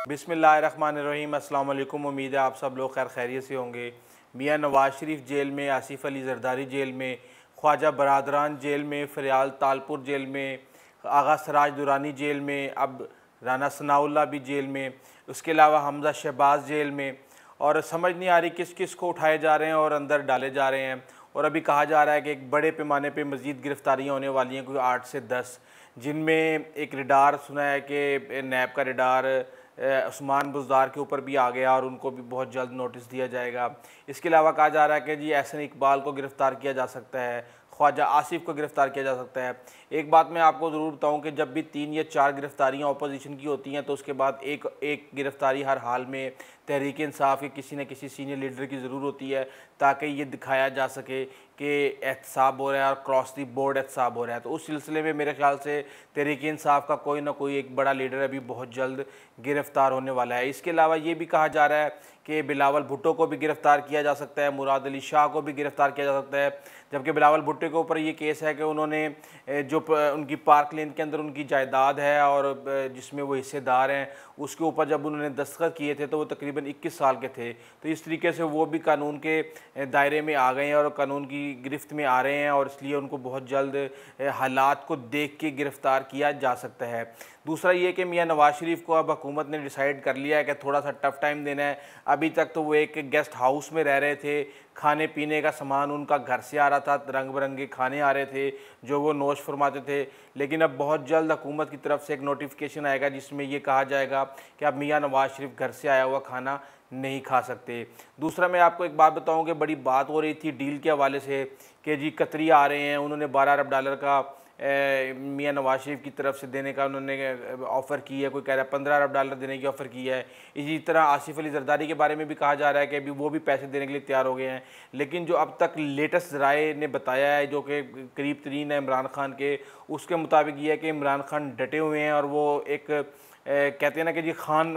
बिस्मिल्लाहिर्रहमानिर्रहीम। अस्सलाम वालेकुम। उम्मीद है आप सब लोग खैर खैरियत से होंगे। मियाँ नवाज़ शरीफ जेल में, आसिफ अली जरदारी जेल में, ख्वाजा बरदरान जेल में, फ़रियाल तालपुर जेल में, आगा सराज दुरानी जेल में, अब राना सनाउल्लाह भी जेल में, उसके अलावा हमजा शहबाज जेल में। और समझ नहीं आ रही किस किस को उठाए जा रहे हैं और अंदर डाले जा रहे हैं। और अभी कहा जा रहा है कि एक बड़े पैमाने पे मज़ीद गिरफ़्तारियाँ होने वाली हैं, कोई 8 से 10, जिनमें एक रिडार सुना है कि नैब का रिडार उस्मान बुज़दार के ऊपर भी आ गया और उनको भी बहुत जल्द नोटिस दिया जाएगा। इसके अलावा कहा जा रहा है कि जी एहसन इकबाल को गिरफ़्तार किया जा सकता है, ख्वाजा आसिफ को गिरफ़्तार किया जा सकता है। एक बात मैं आपको ज़रूर बताऊं कि जब भी 3 या 4 गिरफ़्तारियाँ अपोजिशन की होती हैं तो उसके बाद एक गिरफ़्तारी हर हाल में तहरीक इंसाफ के किसी न किसी सीनियर लीडर की ज़रूर होती है, ताकि ये दिखाया जा सके कि एहतसाब हो रहा है और क्रॉस दी बोर्ड एहतसाब हो रहा है। तो उस सिलसिले में मेरे ख्याल से तहरीक इंसाफ का कोई ना कोई एक बड़ा लीडर अभी बहुत जल्द गिरफ़्तार होने वाला है। इसके अलावा ये भी कहा जा रहा है कि बिलावल भुट्टो को भी गिरफ़्तार किया जा सकता है, मुराद अली शाह को भी गिरफ़्तार किया जा सकता है। जबकि बिलावल भुट्टो के ऊपर ये केस है कि उन्होंने जो उनकी पार्क लेन के अंदर उनकी जायदाद है और जिसमें वो हिस्सेदार हैं, उसके ऊपर जब उन्होंने दस्तखत किए थे तो वो तकरीबन 21 साल के थे। तो इस तरीके से वो भी कानून के दायरे में आ गए हैं और कानून की गिरफ्त में आ रहे हैं, और इसलिए उनको बहुत जल्द हालात को देख के गिरफ़्तार किया जा सकता है। दूसरा ये कि मियाँ नवाज़ शरीफ को अब हुकूमत ने डिसाइड कर लिया है कि थोड़ा सा टफ़ टाइम देना है। अभी तक तो वो एक गेस्ट हाउस में रह रहे थे, खाने पीने का सामान उनका घर से आ रहा था, रंग बिरंगे खाने आ रहे थे जो वो नोश फरमाते थे। लेकिन अब बहुत जल्द हुकूमत की तरफ से एक नोटिफिकेशन आएगा जिसमें ये कहा जाएगा कि अब मियाँ नवाज़ शरीफ घर से आया हुआ खाना नहीं खा सकते। दूसरा मैं आपको एक बात बताऊं कि बड़ी बात हो रही थी डील के हवाले से कि जी कतरी आ रहे हैं, उन्होंने 12 अरब डॉलर का मियाँ नवाज़ शरीफ की तरफ से देने का उन्होंने ऑफ़र की है, कोई कह रहा है 15 अरब डॉलर देने की ऑफ़र की है। इसी तरह आसिफ अली जरदारी के बारे में भी कहा जा रहा है कि अभी वो भी पैसे देने के लिए तैयार हो गए हैं। लेकिन जो अब तक लेटेस्ट ज़राए ने बताया है, जो कि करीब तरीन है इमरान खान के, उसके मुताबिक ये है कि इमरान खान डटे हुए हैं और वो एक कहते हैं ना कि जी खान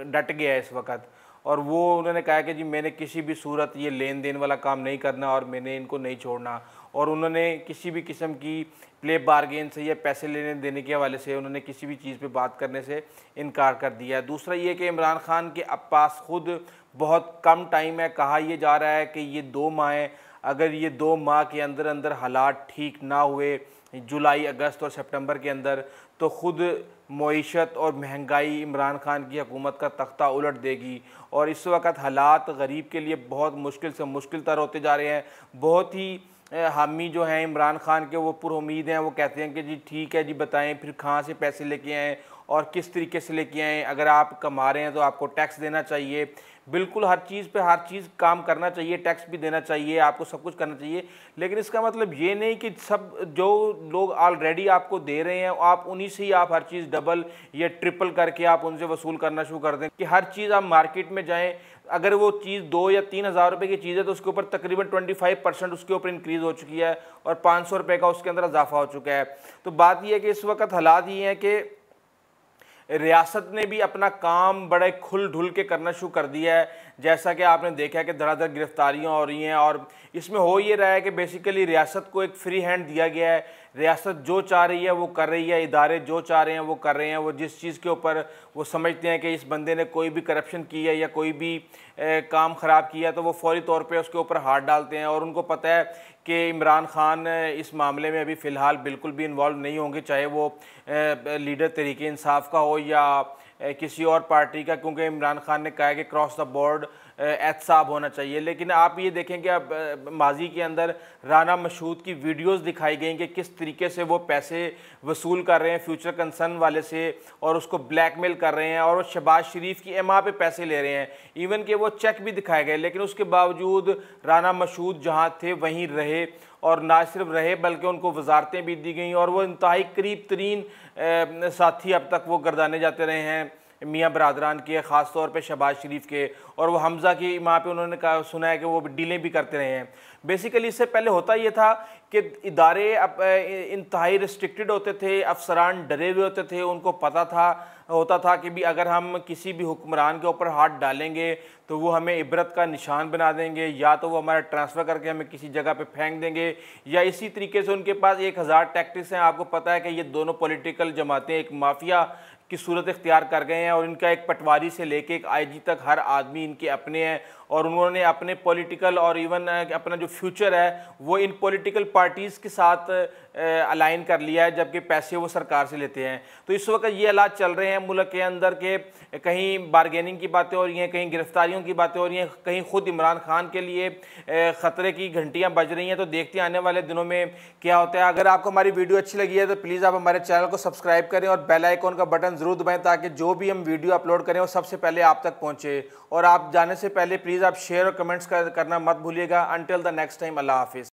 डट गया है इस वक्त। और वो उन्होंने कहा कि जी मैंने किसी भी सूरत ये लेन देन वाला काम नहीं करना और मैंने इनको नहीं छोड़ना। और उन्होंने किसी भी किस्म की प्ले बारगेन से या पैसे लेने देने के हवाले से उन्होंने किसी भी चीज़ पे बात करने से इनकार कर दिया है। दूसरा ये कि इमरान खान के अब पास खुद बहुत कम टाइम है। कहा यह जा रहा है कि ये 2 माह है, अगर ये 2 माह के अंदर अंदर हालात ठीक ना हुए जुलाई, अगस्त और सितंबर के अंदर, तो ख़ुद मईशत और महंगाई इमरान खान की हुकूमत का तख्ता उलट देगी। और इस वक्त हालात गरीब के लिए बहुत मुश्किल से मुश्किल तर होते जा रहे हैं। बहुत ही हामी जो हैं इमरान खान के वो पुरुमीद हैं, वो कहते हैं कि जी ठीक है जी बताएं फिर कहाँ से पैसे लेके आएँ और किस तरीके से लेके आएँ। अगर आप कमा रहे हैं तो आपको टैक्स देना चाहिए, बिल्कुल हर चीज़ पे हर चीज़ काम करना चाहिए, टैक्स भी देना चाहिए, आपको सब कुछ करना चाहिए। लेकिन इसका मतलब ये नहीं कि सब जो लोग ऑलरेडी आपको दे रहे हैं आप उन्हीं से ही आप हर चीज़ डबल या ट्रिपल करके आप उनसे वसूल करना शुरू कर दें। कि हर चीज़ आप मार्केट में जाएँ, अगर वो चीज़ 2 या 3 हज़ार रुपये की चीज़ है तो उसके ऊपर तकरीबन 25% उसके ऊपर इंक्रीज़ हो चुकी है और 500 रुपये का उसके अंदर इजाफा हो चुका है। तो बात यह है कि इस वक्त हालात ये हैं कि रियासत ने भी अपना काम बड़े खुल ढुल के करना शुरू कर दिया है। जैसा कि आपने देखा है कि धड़ाधड़ गिरफ्तारियां हो रही हैं और इसमें हो ये रहा है कि बेसिकली रियासत को एक फ्री हैंड दिया गया है। रियासत जो चाह रही है वो कर रही है, इदारे जो चाह रहे हैं वो कर रहे हैं। वो जिस चीज़ के ऊपर वो समझते हैं कि इस बंदे ने कोई भी करप्शन की है या कोई भी काम ख़राब किया तो वो फौरी तौर पे उसके ऊपर हाथ डालते हैं। और उनको पता है कि इमरान खान इस मामले में अभी फ़िलहाल बिल्कुल भी इन्वॉल्व नहीं होंगे, चाहे वो लीडर तहरीक इंसाफ का हो या किसी और पार्टी का, क्योंकि इमरान खान ने कहा है कि क्रॉस द बोर्ड एहतसाब होना चाहिए। लेकिन आप ये देखें कि अब माजी के अंदर राना मशहूद की वीडियोस दिखाई गई कि किस तरीके से वो पैसे वसूल कर रहे हैं फ्यूचर कंसर्न वाले से और उसको ब्लैकमेल कर रहे हैं और वो शहबाज शरीफ की एमा पे पैसे ले रहे हैं। इवन कि वो चेक भी दिखाए गए, लेकिन उसके बावजूद राना मशहूद जहाँ थे वहीं रहे और ना सिर्फ रहे बल्कि उनको वजारतें भी दी गई और वो इंतहाई करीब तरीन साथी अब तक वो गर्दाने जाते रहे हैं मियाँ बरदरान के, ख़ास तौर पे शहबाज शरीफ के। और वो हमज़ा की माँ पे उन्होंने कहा सुना है कि वो डीलें भी करते रहे हैं। बेसिकली इससे पहले होता ये था कि इदारे इंतहाई रिस्ट्रिक्टेड होते थे, अफसरान डरे हुए होते थे, उनको पता होता था कि भी अगर हम किसी भी हुक्मरान के ऊपर हाथ डालेंगे तो वो हमें इबरत का निशान बना देंगे, या तो वो हमारा ट्रांसफ़र करके हमें किसी जगह पे फेंक देंगे, या इसी तरीके से उनके पास 1000 टैक्टिक्स हैं। आपको पता है कि ये दोनों पॉलिटिकल जमातें एक माफिया की सूरत इख्तियार कर गए हैं, और इनका एक पटवारी से लेके एक आईजी तक हर आदमी इनके अपने हैं, और उन्होंने अपने पॉलिटिकल और इवन अपना जो फ्यूचर है वो इन पॉलिटिकल पार्टीज़ के साथ अलाइन कर लिया है, जबकि पैसे वो सरकार से लेते हैं। तो इस वक्त ये हालात चल रहे हैं मुल्क के अंदर के कहीं बारगेनिंग की बातें हो रही हैं, कहीं गिरफ्तारियों की बातें हो रही हैं, कहीं खुद इमरान खान के लिए ख़तरे की घंटियां बज रही हैं। तो देखते हैं आने वाले दिनों में क्या होता है। अगर आपको हमारी वीडियो अच्छी लगी है तो प्लीज़ आप हमारे चैनल को सब्सक्राइब करें और बेल आइकॉन का बटन ज़रूर दबाएं, ताकि जो भी हम वीडियो अपलोड करें वो सबसे पहले आप तक पहुँचे। और आप जाने से पहले प्लीज़ आप शेयर और कमेंट्स करना मत भूलिएगा। अनटिल द नेक्स्ट टाइम, अल्लाह हाफिज़।